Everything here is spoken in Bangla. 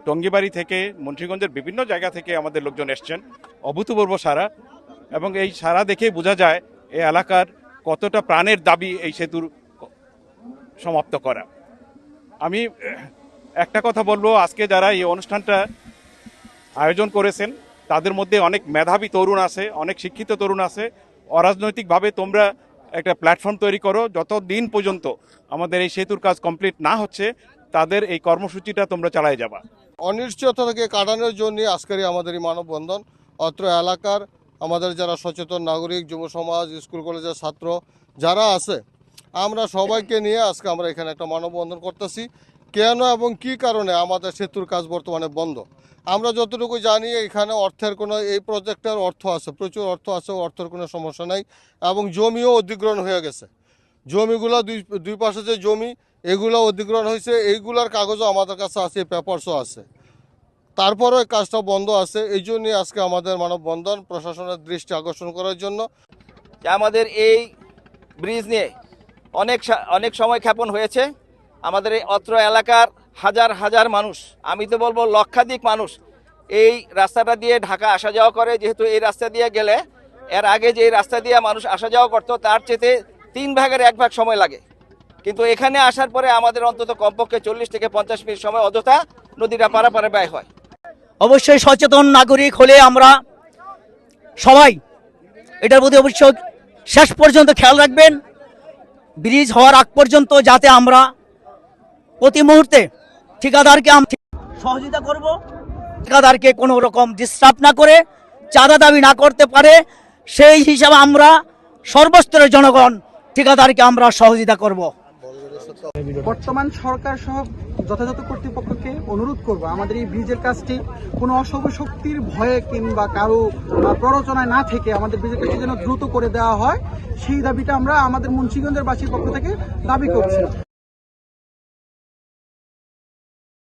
টঙ্গিবাড়ি থেকে মুন্সিগঞ্জের বিভিন্ন জায়গা থেকে আমাদের লোকজন এসছেন, অভূতপূর্ব সারা। এবং এই সারা দেখেই বোঝা যায় এই এলাকার কতটা প্রাণের দাবি এই সেতুর সমাপ্ত করা। আমি একটা কথা বলবো, আজকে যারা এই অনুষ্ঠানটা আয়োজন করেছেন তাদের মধ্যে অনেক মেধাবী তরুণ আছে, অনেক শিক্ষিত তরুণ আছে। অরাজনৈতিকভাবে তোমরা একটা প্ল্যাটফর্ম তৈরি করো, যত দিন পর্যন্ত আমাদের এই সেতুর কাজ কমপ্লিট না হচ্ছে তাদের এই কর্মসূচিটা তোমরা চালায় যাবা। অনিশ্চয়তাকে কাটানোর জন্য আজকের আমাদের এই মানববন্ধন। অত্র এলাকার আমাদের যারা সচেতন নাগরিক, যুব সমাজ, স্কুল কলেজের ছাত্র যারা আছে, আমরা সবাইকে নিয়ে আজকে আমরা এখানে একটা মানববন্ধন করতেছি। কেন এবং কি কারণে আমাদের সেতুর কাজ বর্তমানে বন্ধ? আমরা যতটুকু জানি এখানে অর্থের কোনো, এই প্রজেক্টের অর্থ আছে, প্রচুর অর্থ আছে, অর্থের কোনো সমস্যা নাই এবং জমিও অধিগ্রহণ হয়ে গেছে। জমিগুলো দুই পাশে যে জমি এগুলো অধিগ্রহণ হয়েছে, এইগুলার কাগজও আমাদের কাছে আছে, পেপারসও আছে। তারপরেও কাজটা বন্ধ আছে। এই জন্যই আজকে আমাদের মানববন্ধন, প্রশাসনের দৃষ্টি আকর্ষণ করার জন্য। আমাদের এই ব্রিজ নিয়ে অনেক সময় ক্ষেপণ হয়েছে। আমাদের এই অত্র এলাকার হাজার হাজার মানুষ, আমি তো বলবো লক্ষাধিক মানুষ এই রাস্তাটা দিয়ে ঢাকা আসা যাওয়া করে। যেহেতু এই রাস্তা দিয়ে গেলে, এর আগে যে রাস্তা দিয়ে মানুষ আসা যাওয়া করতো তার চেয়ে 3 ভাগের 1 ভাগ সময় লাগে। কিন্তু এখানে আসার পরে আমাদের অন্তত কমপক্ষে 40 থেকে 50 মিনিট সময় অযথা নদীটা পারাপারে ব্যয় হয়। অবশ্যই সচেতন নাগরিক হলে আমরা সবাই এটার প্রতি অবশ্যই শেষ পর্যন্ত খেয়াল রাখবেন, ব্রিজ হওয়ার আগ পর্যন্ত যাতে আমরা প্রতি মুহূর্তে ঠিকাদারকে সহযোগিতা করব, ঠিকাদারকে কোনো রকম ডিস্টার্ব না করে, চাঁদা দাবি না করতে পারে, সেই হিসাবে আমরা সর্বস্তরের জনগণ ঠিকাদারকে আমরা সহযোগিতা করব। বর্তমান সরকার সহ যথাযথ কর্তৃপক্ষকে অনুরোধ করব, আমাদের এই ব্রিজের কাজটি কোনো অশুভ শক্তির ভয়ে কিংবা কারো প্ররোচনায় না থেকে আমাদের ব্রিজের কাজটি যেন দ্রুত করে দেওয়া হয়, সেই দাবিটা আমরা আমাদের মুন্সিগঞ্জের বাসীর পক্ষ থেকে দাবি করছি।